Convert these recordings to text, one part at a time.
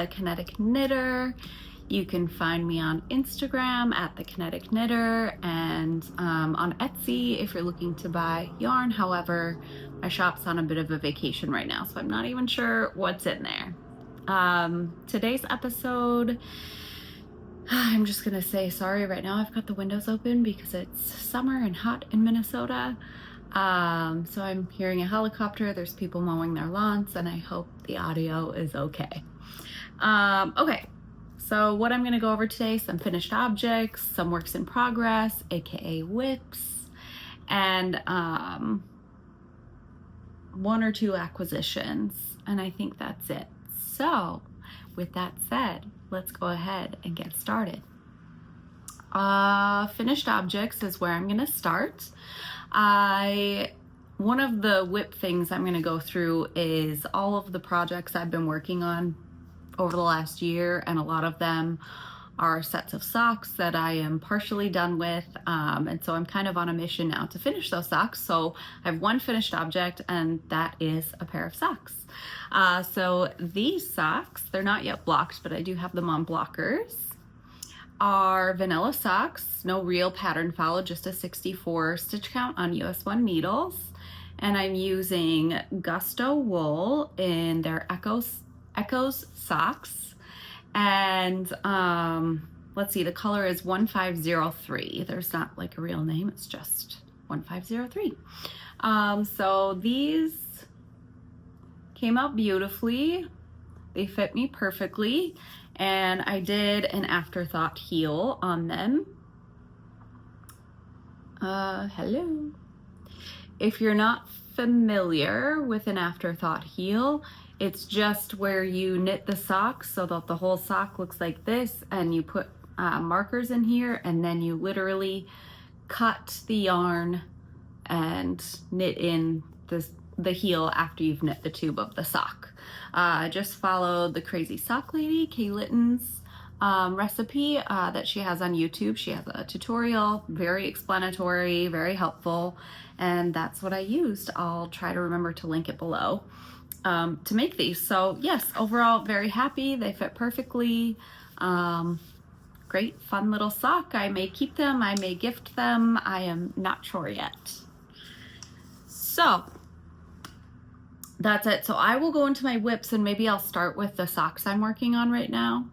the Kinetic Knitter. You can find me on Instagram at the Kinetic Knitter and on Etsy if you're looking to buy yarn. However, my shop's on a bit of a vacation right now, so I'm not even sure what's in there. Today's episode, I'm just gonna say sorry right now. I've got the windows open because it's summer and hot in Minnesota. So I'm hearing a helicopter, there's people mowing their lawns, and I hope the audio is okay. Okay, so what I'm gonna go over today, some finished objects, some works in progress, AKA whips, and one or two acquisitions, and I think that's it. So with that said, let's go ahead and get started. Finished objects is where I'm gonna start. One of the whip things I'm gonna go through is all of the projects I've been working on over the last year, and a lot of them are sets of socks that I am partially done with, and so I'm kind of on a mission now to finish those socks. So I have one finished object, and that is a pair of socks. So these socks, they're not yet blocked, but I do have them on blockers, are vanilla socks, no real pattern follow, just a 64 stitch count on US 1 needles. And I'm using Gusto wool in their Echoes socks. And let's see, the color is 1503. There's not like a real name, it's just 1503. So these came out beautifully. They fit me perfectly. And I did an afterthought heel on them. Hello. If you're not familiar with an afterthought heel, it's just where you knit the socks so that the whole sock looks like this, and you put markers in here, and then you literally cut the yarn and knit in the heel after you've knit the tube of the sock. I just followed the Crazy Sock Lady, Litton's recipe that she has on YouTube. She has a tutorial, very explanatory, very helpful, and that's what I used. I'll try to remember to link it below to make these. So yes, overall very happy. They fit perfectly. Great fun little sock. I may keep them, I may gift them. I am not sure yet. So that's it. So I will go into my whips, and maybe I'll start with the socks I'm working on right now.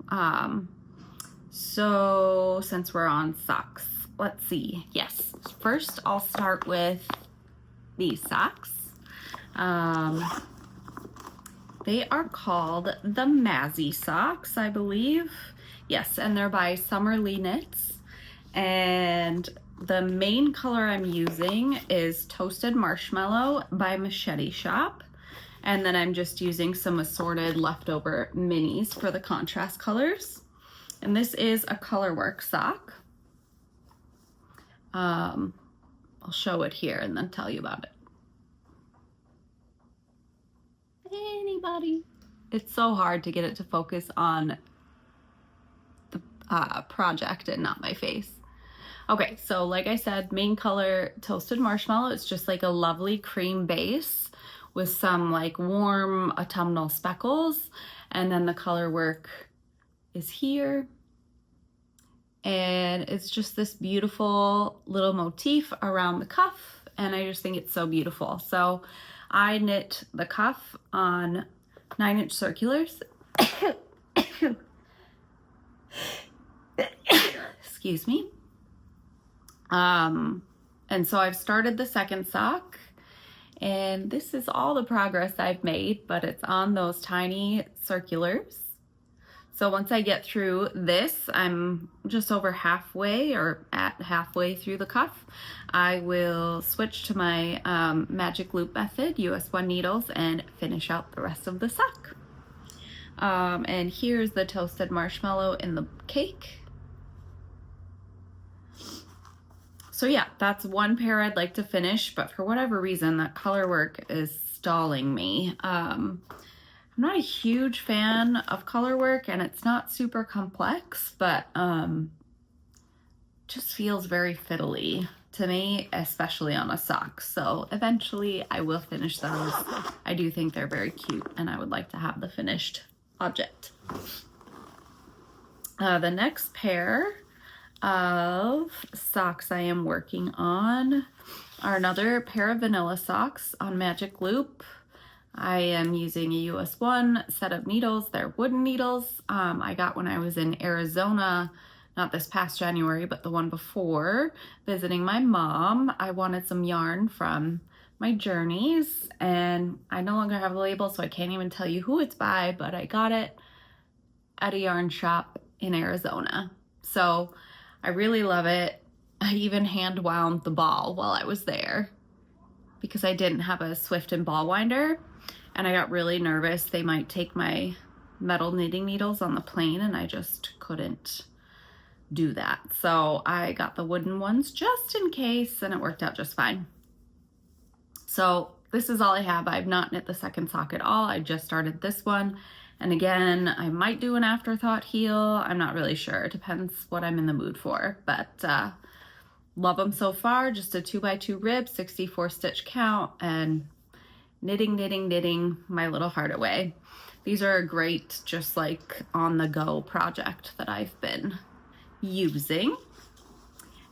So since we're on socks, let's see. Yes, first I'll start with these socks. They are called the Mazie socks, I believe. Yes, and they're by Summerly Knits. And the main color I'm using is Toasted Marshmallow by Machete Shoppe. And then I'm just using some assorted leftover minis for the contrast colors. And this is a colorwork sock. I'll show it here and then tell you about it. Anybody? It's so hard to get it to focus on the project and not my face. Okay, so like I said, main color Toasted Marshmallow. It's just like a lovely cream base with some like warm autumnal speckles, and then the color work is here, and it's just this beautiful little motif around the cuff, and I just think it's so beautiful. So I knit the cuff on 9-inch circulars. Excuse me. And so I've started the second sock, and this is all the progress I've made, but it's on those tiny circulars. So once I get through this, I'm just over halfway or at halfway through the cuff. I will switch to my magic loop method, US 1 needles, and finish out the rest of the sock. And here's the Toasted Marshmallow in the cake. So yeah, that's one pair I'd like to finish, but for whatever reason, that color work is stalling me. I'm not a huge fan of color work, and it's not super complex, but just feels very fiddly to me, especially on a sock. So eventually I will finish those. I do think they're very cute, and I would like to have the finished object. The next pair of socks I am working on are another pair of vanilla socks on magic loop. I am using a US 1 set of needles. They're wooden needles I got when I was in Arizona, not this past January, but the one before, visiting my mom. I wanted some yarn from my journeys, and I no longer have a label, so I can't even tell you who it's by, but I got it at a yarn shop in Arizona. So I really love it. I even hand wound the ball while I was there because I didn't have a Swift and ball winder, and I got really nervous they might take my metal knitting needles on the plane, and I just couldn't do that. So I got the wooden ones just in case, and it worked out just fine. So this is all I have. I've not knit the second sock at all. I just started this one. And again, I might do an afterthought heel. I'm not really sure. It depends what I'm in the mood for, but love them so far. Just a 2x2 rib, 64 stitch count, and knitting my little heart away. These are a great, just like on the go project that I've been using.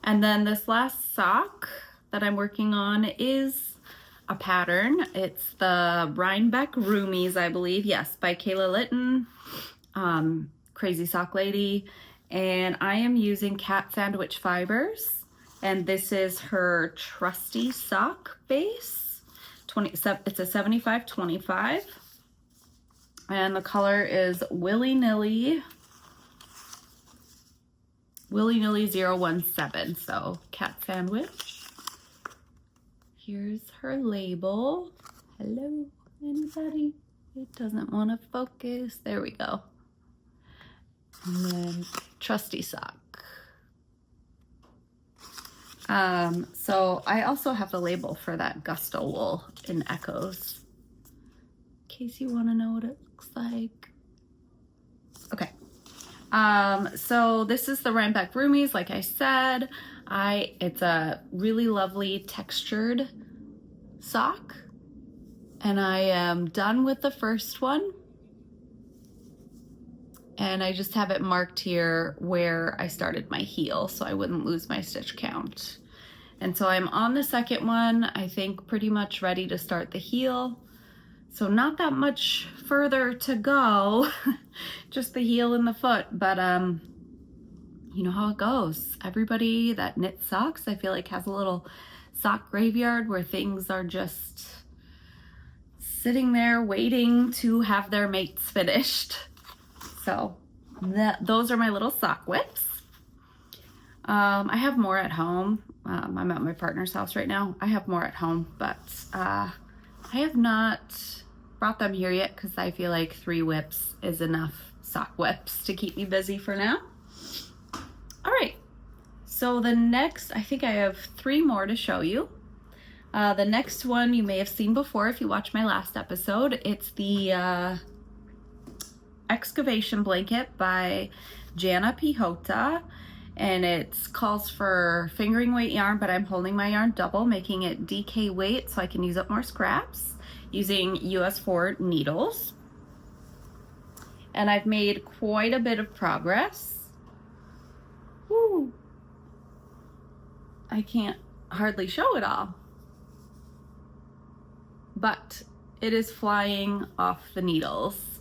And then this last sock that I'm working on is a pattern. It's the Rhinebeck Roomies, I believe. Yes, by Kayla Litton, Crazy Sock Lady. And I am using cat sandwich fibers. And this is her trusty sock base. It's a 75-25. And the color is Willie Nille 017. So cat sandwich. Here's her label. Hello, anybody? It doesn't want to focus. There we go. And then trusty sock. So I also have the label for that Gusto wool in Echoes, in case you want to know what it looks like. Okay. So this is the Rhinebeck Roomies, like I said. It's a really lovely textured sock, and I am done with the first one, and I just have it marked here where I started my heel so I wouldn't lose my stitch count. And so I'm on the second one, I think pretty much ready to start the heel. So not that much further to go, just the heel and the foot, but you know how it goes. Everybody that knits socks, I feel like, has a little sock graveyard where things are just sitting there waiting to have their mates finished. So those are my little sock whips. I have more at home. I'm at my partner's house right now. I have more at home, but I have not brought them here yet because I feel like 3 whips is enough sock whips to keep me busy for now. All right, so the next, I think I have 3 more to show you. The next one you may have seen before if you watched my last episode. It's the Excavation Blanket by Jane Pihota, and it calls for fingering weight yarn, but I'm holding my yarn double, making it DK weight so I can use up more scraps using US 4 needles. And I've made quite a bit of progress. Woo. I can't hardly show it all, but it is flying off the needles.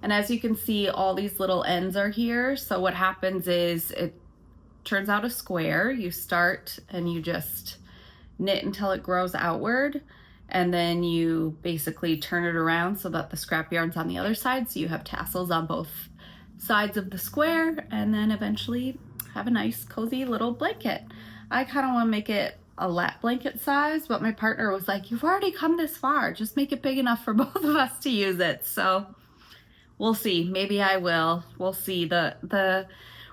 And as you can see, all these little ends are here. So what happens is it turns out a square. You start and you just knit until it grows outward, and then you basically turn it around so that the scrap yarn's on the other side, so you have tassels on both sides of the square, and then eventually have a nice cozy little blanket. I kind of want to make it a lap blanket size, but my partner was like, you've already come this far, just make it big enough for both of us to use it. So we'll see, maybe I will. We'll see. The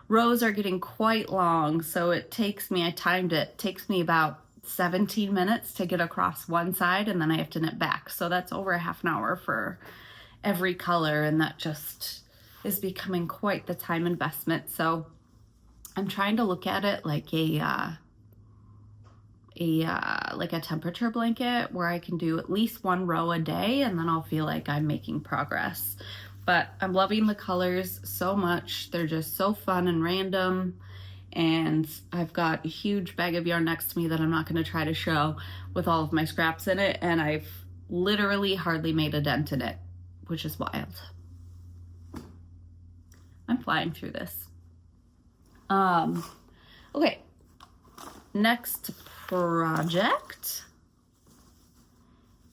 rows are getting quite long, so it takes me, I timed it, takes me about 17 minutes to get across one side, and then I have to knit back. So that's over a half an hour for every color, and that just is becoming quite the time investment. So I'm trying to look at it like a temperature blanket where I can do at least 1 row a day, and then I'll feel like I'm making progress. but I'm loving the colors so much. They're just so fun and random. And I've got a huge bag of yarn next to me that I'm not going to try to show with all of my scraps in it, and I've literally hardly made a dent in it, which is wild. I'm flying through this. Okay, next project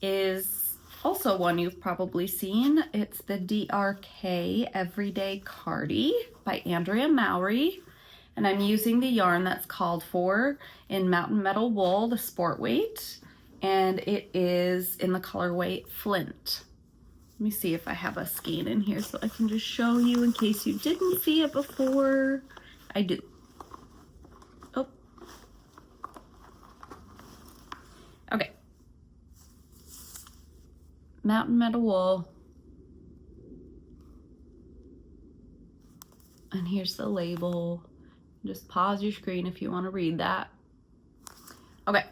is also one you've probably seen. It's the DRK Everyday Cardi by Andrea Mowry. And I'm using the yarn that's called for in Mountain Metal Wool, the sport weight, and it is in the colorway Flint. Let me see if I have a skein in here so I can just show you in case you didn't see it before. I do. Oh. Okay. Mountain Metal Wool. And here's the label. Just pause your screen if you want to read that. Okay,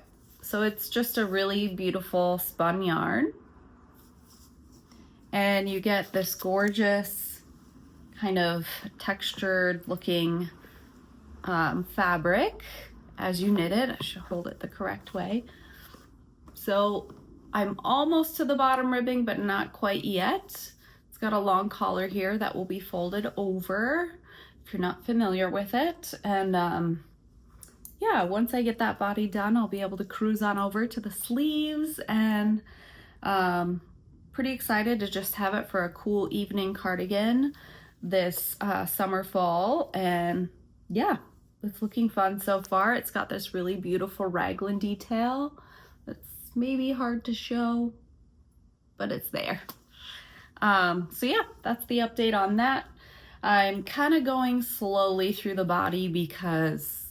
so it's just a really beautiful spun yarn. And you get this gorgeous kind of textured looking fabric as you knit it. I should hold it the correct way. So I'm almost to the bottom ribbing, but not quite yet. It's got a long collar here that will be folded over if you're not familiar with it. And yeah, once I get that body done, I'll be able to cruise on over to the sleeves, and pretty excited to just have it for a cool evening cardigan this summer fall. And yeah, it's looking fun so far. It's got this really beautiful raglan detail that's maybe hard to show, but it's there. So yeah, that's the update on that. I'm kind of going slowly through the body because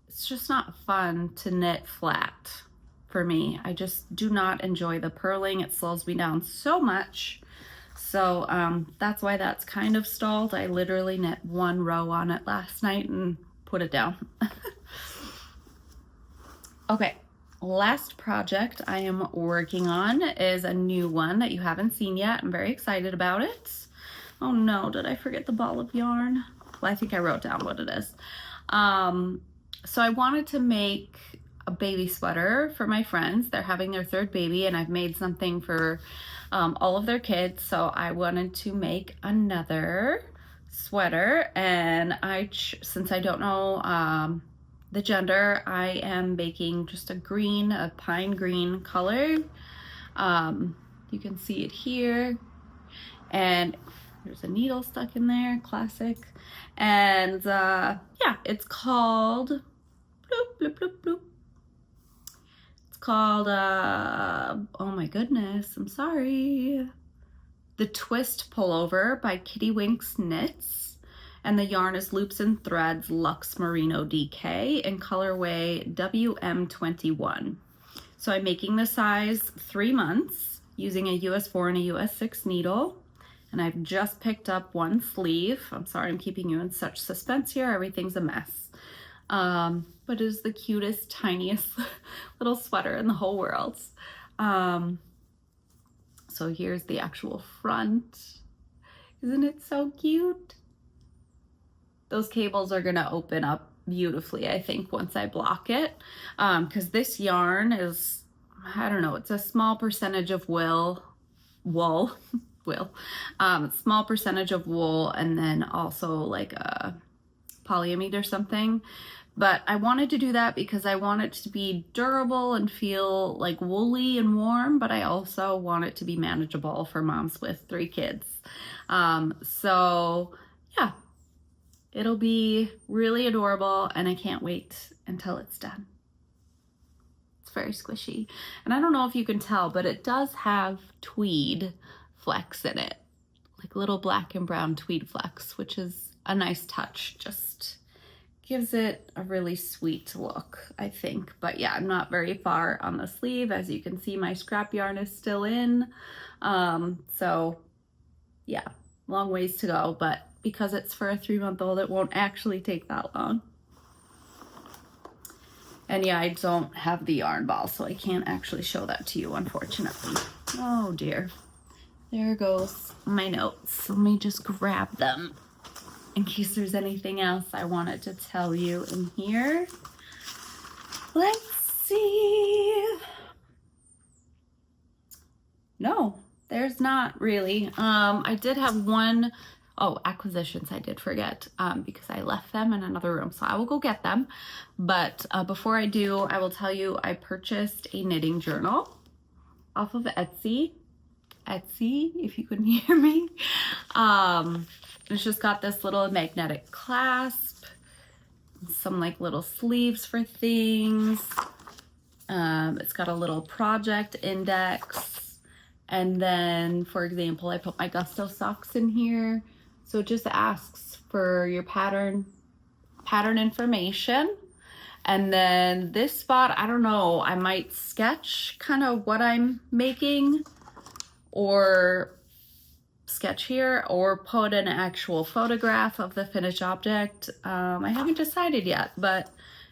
it's just not fun to knit flat for me. I just do not enjoy the purling. It slows me down so much. So that's why that's kind of stalled. I literally knit one row on it last night and put it down. Okay, last project I am working on is a new one that you haven't seen yet. I'm very excited about it. Oh no, did I forget the ball of yarn? Well, I think I wrote down what it is. So I wanted to make a baby sweater for my friends. They're having their third baby, and I've made something for all of their kids. So I wanted to make another sweater, and since I don't know the gender, I am making just a pine green color. You can see it here, and there's a needle stuck in there, classic. And yeah, it's called bloop, bloop, bloop, bloop. It's called oh my goodness, I'm sorry, the Twist Pullover by Kiddiewinksknits, and the yarn is Loops and Threads Luxe Merino DK in colorway WM21. So I'm making the size 3 months using a US 4 and a US 6 needle. And I've just picked up one sleeve. I'm sorry I'm keeping you in such suspense here. Everything's a mess. But it is the cutest, tiniest little sweater in the whole world. So here's the actual front. Isn't it so cute? Those cables are gonna open up beautifully, I think, once I block it. Because this yarn is, I don't know, it's a small percentage of wool. Small percentage of wool, and then also like a polyamide or something. But I wanted to do that because I want it to be durable and feel like woolly and warm, but I also want it to be manageable for moms with 3 kids. So yeah, it'll be really adorable, and I can't wait until it's done. It's very squishy, and I don't know if you can tell, but it does have tweed flecks in it, like little black and brown tweed flecks, which is a nice touch. Just gives it a really sweet look, I think. But yeah, I'm not very far on the sleeve. As you can see, my scrap yarn is still in. So yeah, long ways to go, but because it's for a 3-month-old, it won't actually take that long. And yeah, I don't have the yarn ball, so I can't actually show that to you, unfortunately. Oh dear. There goes my notes. Let me just grab them in case there's anything else I wanted to tell you in here. Let's see. No, there's not really. I did have one, acquisitions I did forget because I left them in another room. So I will go get them. But before I do, I will tell you I purchased a knitting journal off of Etsy. Etsy, if you can hear me. It's just got this little magnetic clasp, some like little sleeves for things. It's got a little project index. And then, for example, I put my Gusto socks in here. So it just asks for your pattern information. And then this spot, I don't know, I might sketch kind of what I'm making, or sketch here, or put an actual photograph of the finished object. I haven't decided yet, but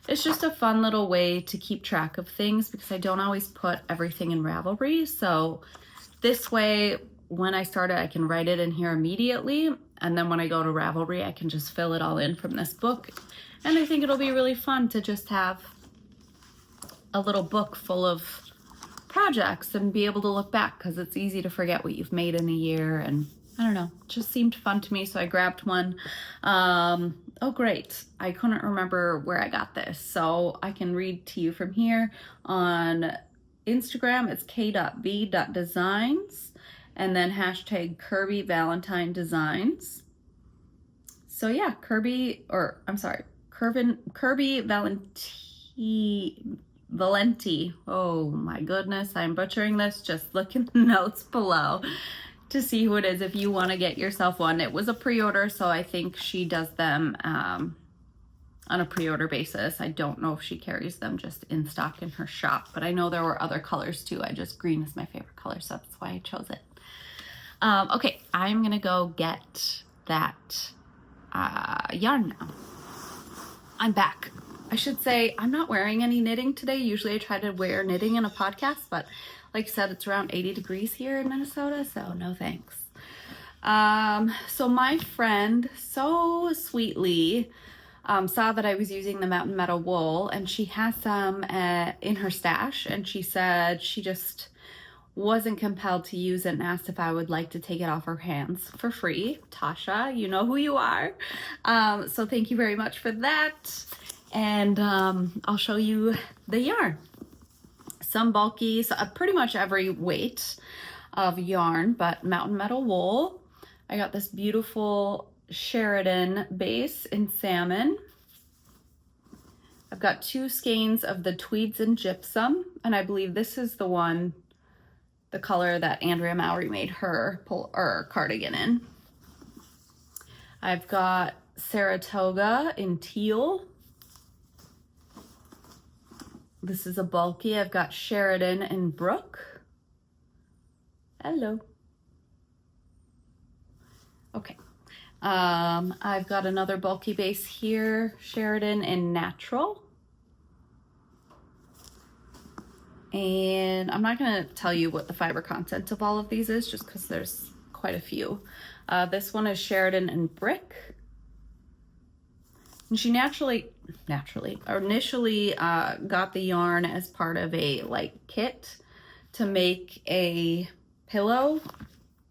it's just a fun little way to keep track of things because I don't always put everything in Ravelry. So this way, when I start it, I can write it in here immediately. And then when I go to Ravelry, I can just fill it all in from this book. And I think it'll be really fun to just have a little book full of projects and be able to look back, because it's easy to forget what you've made in a year. And I don't know, it just seemed fun to me, so I grabbed one. Oh great, I couldn't remember where I got this, so I can read to you from here. On Instagram, it's k.b.designs, and then hashtag Kirby Valentine Designs. So yeah, Kirby Valenti. Oh my goodness, I'm butchering this. Just look in the notes below to see who it is if you want to get yourself one. It was a pre-order, so I think she does them on a pre-order basis. I don't know if she carries them just in stock in her shop, but I know there were other colors too. Green is my favorite color, so that's why I chose it. Okay, I'm gonna go get that yarn now. I'm back. I should say I'm not wearing any knitting today. Usually I try to wear knitting in a podcast, but like I said, it's around 80 degrees here in Minnesota, so no thanks. So my friend so sweetly saw that I was using the Mountain Meadow wool, and she has some in her stash, and she said she just wasn't compelled to use it and asked if I would like to take it off her hands for free. Tasha, you know who you are. So thank you very much for that. And I'll show you the yarn. Some bulky, so pretty much every weight of yarn, but Mountain Meadow wool. I got this beautiful Sheridan base in salmon. I've got 2 skeins of the Tweeds and Gypsum, and I believe this is the one, the color that Andrea Mowry made her cardigan in. I've got Saratoga in teal. This is a bulky. I've got Sheridan and Brook. Hello. Okay. I've got another bulky base here, Sheridan and Natural. And I'm not going to tell you what the fiber content of all of these is, just because there's quite a few. This one is Sheridan and Brick. And she initially got the yarn as part of a kit to make a pillow.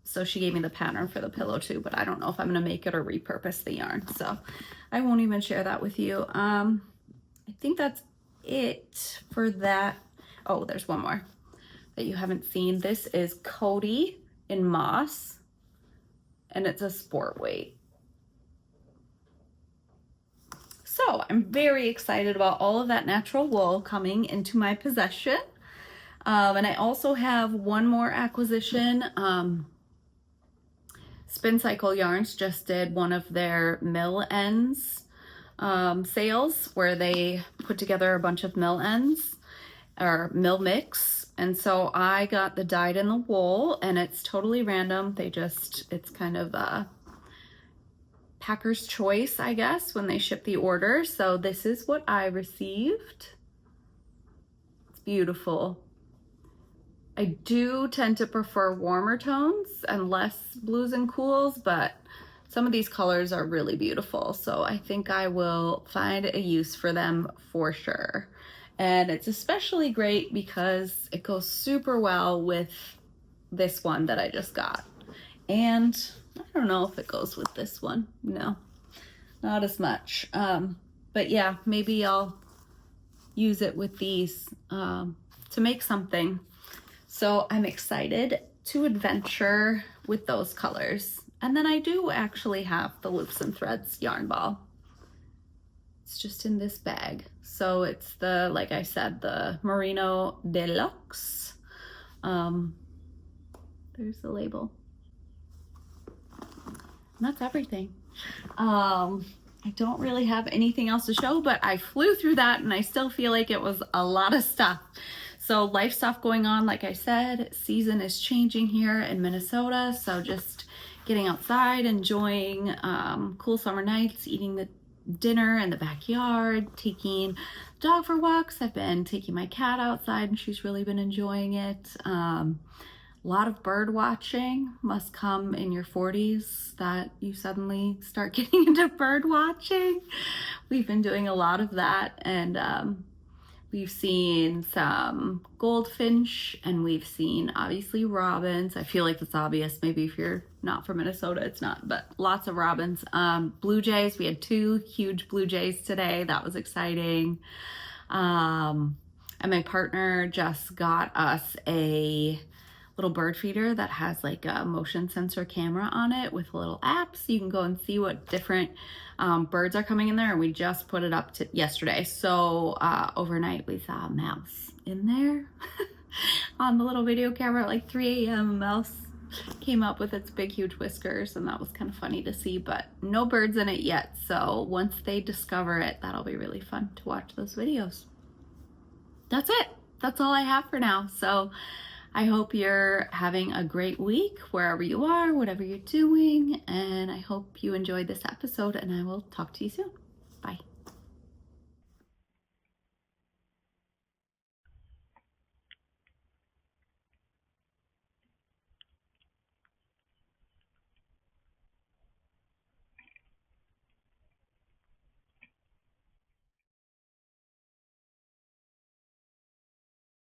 So she gave me the pattern for the pillow too, but I don't know if I'm gonna make it or repurpose the yarn. So I won't even share that with you. I think that's it for that. Oh, there's one more that you haven't seen. This is Cody in moss, and it's a sport weight. So I'm very excited about all of that natural wool coming into my possession. And I also have one more acquisition. Spincycle Yarns just did one of their mill ends sales where they put together a bunch of mill ends or mill mix. And so I got the dyed in the wool, and it's totally random. It's kind of packer's choice, I guess, when they ship the order. So this is what I received. It's beautiful. I do tend to prefer warmer tones and less blues and cools, but some of these colors are really beautiful. So I think I will find a use for them for sure. And it's especially great because it goes super well with this one that I just got. And I don't know if it goes with this one. No, not as much. But yeah, maybe I'll use it with these to make something. So I'm excited to adventure with those colors. And then I do actually have the Loops and Threads yarn ball. It's just in this bag. So it's the, like I said, the Merino Deluxe. There's the label. And that's everything. I don't really have anything else to show, but I flew through that and I still feel like it was a lot of stuff. So life stuff going on, like I said, season is changing here in Minnesota. So just getting outside, enjoying cool summer nights, eating the dinner in the backyard, taking the dog for walks. I've been taking my cat outside and she's really been enjoying it. A lot of bird watching. Must come in your 40s that you suddenly start getting into bird watching. We've been doing a lot of that, and we've seen some goldfinch, and we've seen obviously robins. I feel like it's obvious, maybe if you're not from Minnesota it's not, but lots of robins. Blue jays, we had 2 huge blue jays today. That was exciting. And my partner just got us a little bird feeder that has like a motion sensor camera on it with a little app, so you can go and see what different birds are coming in there. And we just put it up to yesterday. So overnight we saw a mouse in there on the little video camera at like 3 a.m. A mouse came up with its big huge whiskers, and that was kind of funny to see, but no birds in it yet. So once they discover it, that'll be really fun to watch those videos. That's it. That's all I have for now. So I hope you're having a great week wherever you are, whatever you're doing, and I hope you enjoyed this episode, and I will talk to you soon.